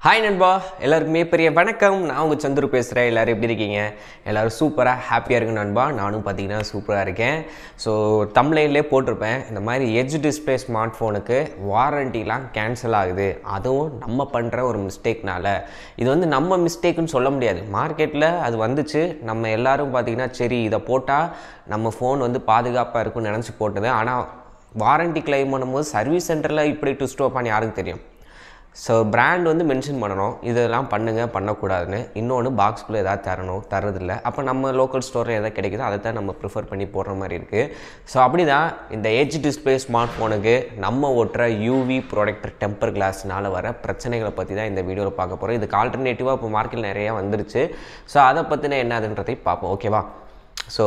Hi நண்பா, எல்லாருக்குமே பெரிய வணக்கம். நான் உங்கள் சந்துரு பேசுகிறேன். எல்லோரும் எப்படி இருக்கீங்க? எல்லோரும் சூப்பராக ஹாப்பியாக இருக்கு நண்பா. நானும் பார்த்தீங்கன்னா சூப்பராக இருக்கேன். ஸோ தம்ப்லைன்லேயே போட்டிருப்பேன், இந்த மாதிரி எட்ஜ் டிஸ்பிளே ஸ்மார்ட் ஃபோனுக்கு வாரண்டிலாம் கேன்சல் ஆகுது. அதுவும் நம்ம பண்ணுற ஒரு மிஸ்டேக்னால. இது வந்து நம்ம மிஸ்டேக்குன்னு சொல்ல முடியாது. மார்க்கெட்டில் அது வந்துச்சு. நம்ம எல்லோரும் பார்த்திங்கன்னா சரி இதை போட்டால் நம்ம ஃபோன் வந்து பாதுகாப்பாக இருக்கும்னு நினச்சி போட்டது. ஆனால் வாரண்டி கிளைம் பண்ணும்போது சர்வீஸ் சென்டரில் இப்படி ட்விஸ்ட் வைப்பான்னு யாருக்கு தெரியும்? ஸோ பிராண்ட் வந்து மென்ஷன் பண்ணணும், இதெல்லாம் பண்ணுங்கள் பண்ணக்கூடாதுன்னு. இன்னொன்று பாக்ஸ்குள்ளே எதாவது தரதில்லை. அப்போ நம்ம லோக்கல் ஸ்டோரில் எதாவது கிடைக்குதோ அதை தான் நம்ம ப்ரிஃபர் பண்ணி போடுற மாதிரி இருக்குது. ஸோ அப்படி தான் இந்த எட்ஜ் டிஸ்பிளே ஸ்மார்ட் ஃபோனுக்கு நம்ம ஓட்டுற யூவி ப்ரொடெக்டர் டெம்பர் கிளாஸ்னால் வர பிரச்சனைகளை பற்றி தான் இந்த வீடியோவில் பார்க்க போகிறோம். இதுக்கு ஆல்டர்னேட்டிவாக இப்போ மார்க்கெட்டில் நிறையா வந்துருச்சு. ஸோ அதை பற்றின என்னதுன்றதை பார்ப்போம். ஓகேவா? ஸோ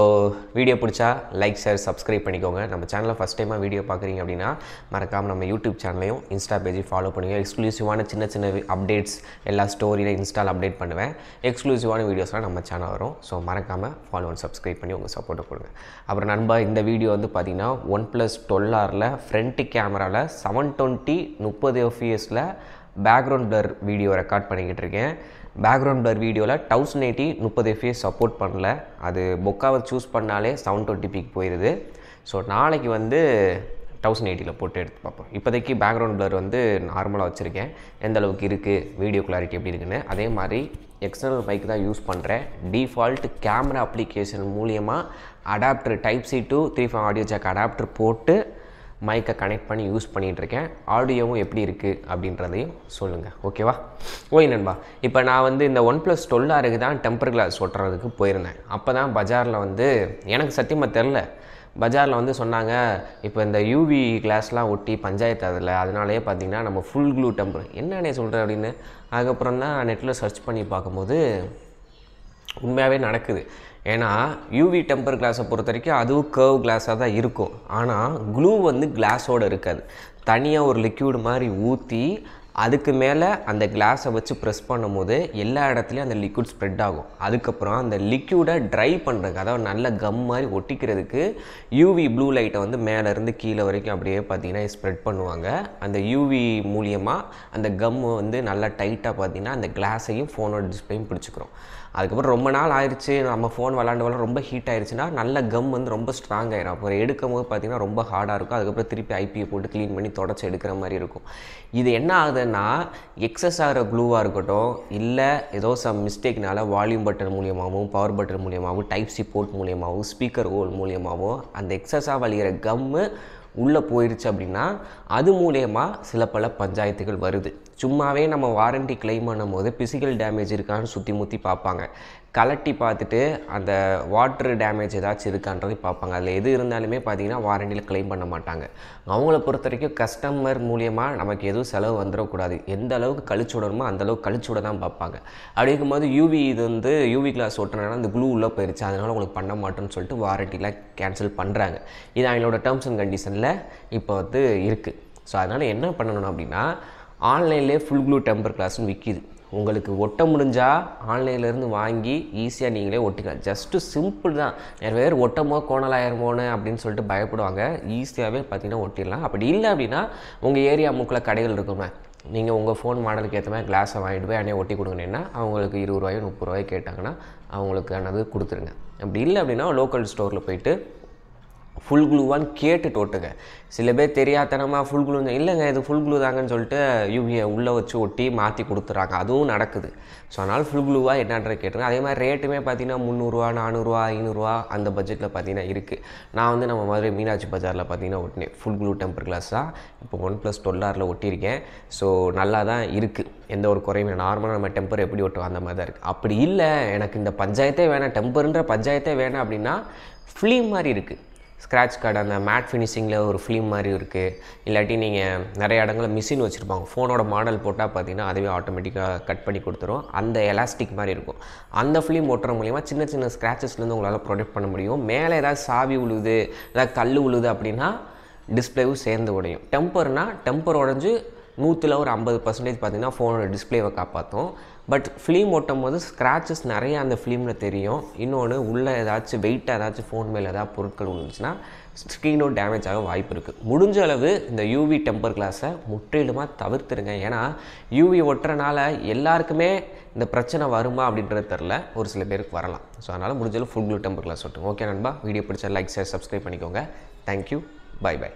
வீடியோ பிடிச்சா லைக், ஷேர், சப்ஸ்கிரைப் பண்ணிக்கோங்க. நம்ம சேனலில் ஃபஸ்ட் டைமாக வீடியோ பார்க்குறீங்க அப்படின்னா மறக்காமல் நம்ம யூடியூப் சேனலையும் இன்ஸ்டா பேஜையும் ஃபாலோ பண்ணுங்கள். எக்ஸ்க்ளூசிவான சின்ன சின்ன அப்டேட்ஸ் எல்லா ஸ்டோரியில் இன்ஸ்டால் அப்டேட் பண்ணுவேன். எக்ஸ்க்ளூசிவான வீடியோஸ்லாம் நம்ம சேனல் வரும். ஸோ மறக்காமல் ஃபாலோ அண்ட் சப்ஸ்கிரைப் பண்ணி உங்கள் சப்போர்ட்டை கொடுங்க. அப்புறம் நண்பா, இந்த வீடியோ வந்து பார்த்திங்கன்னா OnePlus 12Rல ஃப்ரண்ட் கேமராவில் 720 30 fps background blur video record பண்ணிக்கிட்டு இருக்கேன். பேக்ரவுண்ட் பிளர் வீடியோவில் 1080 30 fps சப்போர்ட் பண்ணல. அது பொக்காவை சூஸ் பண்ணாலே 720pக்கு போயிடுது. ஸோ நாளைக்கு வந்து 1080ல் போட்டு எடுத்து பார்ப்போம். இப்போதைக்கு பேக்ரவுண்ட் பிளர் வந்து நார்மலாக வச்சுருக்கேன். எந்த அளவுக்கு இருக்குது, வீடியோ கிளாரிட்டி எப்படி இருக்குன்னு. அதே மாதிரி எக்ஸ்டர்னல் மைக் தான் யூஸ் பண்ணுறேன். டிஃபால்ட் கேமரா அப்ளிகேஷன் மூலியமாக adapter Type-C to 3.5 audio jack adapter போட்டு மைக்கை கனெக்ட் பண்ணி யூஸ் பண்ணிகிட்ருக்கேன். ஆடியோவும் எப்படி இருக்குது அப்படின்றதையும் சொல்லுங்கள். ஓகேவா? ஓய் நண்பா, இப்போ நான் வந்து இந்த OnePlus 12Rக்கு தான் டெம்பர் கிளாஸ் ஒட்டுறதுக்கு போயிருந்தேன். அப்போ தான் பஜாரில் வந்து எனக்கு சத்தியமாக தெரில. பஜாரில் வந்து சொன்னாங்க, இப்போ இந்த யூவி கிளாஸ்லாம் ஒட்டி பஞ்சாயத்து அதில், அதனாலேயே பார்த்திங்கன்னா நம்ம ஃபுல் க்ளூ டெம்பர் என்னன்னே சொல்கிறேன் அப்படின்னு. அதுக்கப்புறம் தான் நெட்டில் சர்ச் பண்ணி பார்க்கும்போது உண்மையாகவே நடக்குது. ஏன்னா யூவி டெம்பர் கிளாஸை பொறுத்த வரைக்கும் அதுவும் கர்வ் கிளாஸாக தான் இருக்கும். ஆனால் க்ளூ வந்து கிளாஸோடு இருக்காது. தனியாக ஒரு லிக்யூடு மாதிரி ஊற்றி அதுக்கு மேலே அந்த கிளாஸை வச்சு ப்ரெஸ் பண்ணும்போது எல்லா இடத்துலையும் அந்த லிக்விட் ஸ்ப்ரெட் ஆகும். அதுக்கப்புறம் அந்த லிக்யூடை ட்ரை பண்ணுறதுக்கு, அதாவது நல்ல கம் மாதிரி ஒட்டிக்கிறதுக்கு யூவி ப்ளூ லைட்டை வந்து மேலேருந்து கீழே வரைக்கும் அப்படியே பார்த்திங்கன்னா ஸ்ப்ரெட் பண்ணுவாங்க. அந்த யூவி மூலியமாக அந்த கம் வந்து நல்லா டைட்டாக பார்த்திங்கன்னா அந்த கிளாஸையும் ஃபோனோட டிஸ்பிளேயும் பிடிச்சிக்கிறோம். அதுக்கப்புறம் ரொம்ப நாள் ஆயிடுச்சு, நம்ம ஃபோன் விளாண்டு ரொம்ப ஹீட் ஆயிடுச்சுன்னா நல்ல கம் வந்து ரொம்ப ஸ்ட்ராங் ஆகிடும். அப்புறம் எடுக்கும் போது பார்த்திங்கன்னா ரொம்ப ஹார்டாக இருக்கும். அதுக்கப்புறம் திருப்பி ஐபியை போட்டு க்ளீன் பண்ணி தொடச்சி எடுக்கிற மாதிரி இருக்கும். இது என்ன ஆகுதுன்னா, எக்ஸஸ் ஆகிற க்ளூவாக இருக்கட்டும், இல்லை ஏதோ சம் மிஸ்டேக்னால வால்யூம் பட்டன் மூலியமாகவும் பவர் பட்டன் மூலியமாகவும் Type-C போர்ட் மூலியமாகவும் ஸ்பீக்கர் ஹோல் மூலியமாகவும் அந்த எக்ஸஸாக வழிகிற கம்மு உள்ளே போயிடுச்சு அப்படின்னா அது மூலயமா சில பல பஞ்சாயத்துகள் வருது. சும்மாவே நம்ம வாரண்டி கிளைம் பண்ணும்போது ஃபிசிக்கல் டேமேஜ் இருக்கான்னு சுற்றி முற்றி பார்ப்பாங்க. கலட்டி பார்த்துட்டு அந்த வாட்டர் டேமேஜ் ஏதாச்சும் இருக்கான்றதை பார்ப்பாங்க. அதில் எது இருந்தாலுமே பார்த்திங்கன்னா வாரண்டியில் கிளைம் பண்ண மாட்டாங்க. அவங்கள பொறுத்த வரைக்கும் கஸ்டமர் மூலியமாக நமக்கு எதுவும் செலவு வந்துடக்கூடாது, எந்த அளவுக்கு கழிச்சு விடணுமோ அந்தளவுக்கு கழிச்சு விட தான் பார்ப்பாங்க. அப்படி இருக்கும்போது இது வந்து யூவி கிளாஸ் ஓட்டுறதுனால அந்த க்ளூ உள்ளே போயிடுச்சு, அதனால் உங்களுக்கு பண்ண மாட்டோன்னு சொல்லிட்டு வாரண்டிலாம் கேன்சல் பண்ணுறாங்க. இது அவங்களோட டேர்ம்ஸ் அண்ட் கண்டிஷனில் இப்போ வந்து இருக்குது. ஸோ அதனால் என்ன பண்ணணும் அப்படின்னா, ஆன்லைன்லேயே ஃபுல் க்ளூ டெம்பர் கிளாஸ்னு விற்கிது. உங்களுக்கு ஒட்ட முடிஞ்சால் ஆன்லைன்லேருந்து வாங்கி ஈஸியாக நீங்களே ஒட்டிக்கலாம். ஜஸ்ட்டு சிம்பிள் தான். நிறைய பேர் ஒட்டமோ கோணலாயிரமோன்னு அப்படின்னு சொல்லிட்டு பயப்படுவாங்க. ஈஸியாகவே பார்த்திங்கன்னா ஒட்டிடலாம். அப்படி இல்லை அப்படின்னா உங்கள் ஏரியா மூக்கில் கடைகள் இருக்குமே, நீங்கள் உங்கள் ஃபோன் மாடலுக்கு ஏற்ற மாதிரி கிளாஸை வாங்கிட்டு போய் அன்னையே ஒட்டி கொடுங்கண்ணா, அவங்களுக்கு 20 ரூபாயோ 30 ரூபாயோ கேட்டாங்கன்னா அவங்களுக்கானது கொடுத்துருங்க. அப்படி இல்லை அப்படின்னா லோக்கல் ஸ்டோரில் போய்ட்டு ஃபுல் க்ளூவான்னு கேட்டுட்டு ஒட்டுங்க. சில பேர் தெரியாதனமாக ஃபுல் க்ளூ இல்லைங்க இது ஃபுல் க்ளூ தாங்கன்னு சொல்லிட்டு யூவியை உள்ளே வச்சு ஒட்டி மாற்றி கொடுத்துறாங்க. அதுவும் நடக்குது. ஸோ அதனால் ஃபுல் க்ளூவாக என்னன்ற கேட்டுருங்க. அதே மாதிரி ரேட்டுமே பார்த்திங்கன்னா 300 400 500 அந்த பட்ஜெட்டில் பார்த்திங்கன்னா இருக்குது. நான் வந்து நம்ம மாதிரி மீனாட்சி பஜாரில் பார்த்திங்கன்னா ஒட்டினேன். ஃபுல் க்ளூ டெம்பர் கிளாஸ் தான் இப்போ OnePlus 12Rல ஒட்டியிருக்கேன். ஸோ நல்லா தான் இருக்குது, எந்த ஒரு குறையுமே. நார்மலாக நம்ம டெம்பர் எப்படி ஒட்டுவோம் அந்த மாதிரி தான் இருக்குது. அப்படி இல்லை எனக்கு இந்த பஞ்சாயத்தே வேணாம், டெம்பருன்ற பஞ்சாயத்தே வேணாம் அப்படின்னா ஃபிலிம் மாதிரி இருக்குது. ஸ்க்ராட்ச் கார்டு அந்த மேட் ஃபினிஷிங்கில் ஒரு ஃபிலிம் மாதிரி இருக்குது. இல்லாட்டி நீங்கள் நிறைய இடங்களில் மிஷின் வச்சுருப்பாங்க, ஃபோனோட மாடல் போட்டால் பார்த்திங்கன்னா அதுவே ஆட்டோமேட்டிக்காக கட் பண்ணி கொடுத்துரும். அந்த எலாஸ்டிக் மாதிரி இருக்கும். அந்த ஃபிலிம் ஓட்டுற மூலிமா சின்ன சின்ன ஸ்க்ராச்சஸ்லேருந்து உங்களால் ப்ரொடெக்ட் பண்ண முடியும். மேலே ஏதாவது சாவி உழுது ஏதாவது கல் உழுது அப்படின்னா டிஸ்பிளேவும் சேர்ந்து உடையும். டெம்பர்னால் டெம்பர் உடஞ்சி 100ல் ஒரு 50% பார்த்திங்கன்னா ஃபோனோட டிஸ்பிளேவை காப்பாற்றும். பட் ஃபிலிம் ஒட்டும் போது ஸ்க்ராச்சஸ் நிறையா அந்த ஃபிலிமில் தெரியும். இன்னொன்று உள்ளே ஏதாச்சும் வெயிட்டாக ஏதாச்சும் ஃபோன் மேலே ஏதாவது பொருட்கள் விழுந்துச்சுன்னா ஸ்க்ரீனும் டேமேஜ் ஆக வாய்ப்பு இருக்குது. முடிஞ்ச அளவு இந்த யூவி டெம்பர் கிளாஸை முற்றிலுமாக தவிர்த்துருங்க. ஏன்னா யூவி ஒட்டுறனால எல்லாருக்குமே இந்த பிரச்சனை வருமா அப்படின்றது தெரில, ஒரு சில பேருக்கு வரலாம். ஸோ அதனால் முடிஞ்சளவு ஃபுல் ப்ளூ டெம்பர் கிளாஸ் ஒட்டுங்க. ஓகே நண்பா, வீடியோ பிடிச்சா லைக் ஷேர் சப்ஸ்கிரைப் பண்ணிக்கோங்க. Thank you, bye by.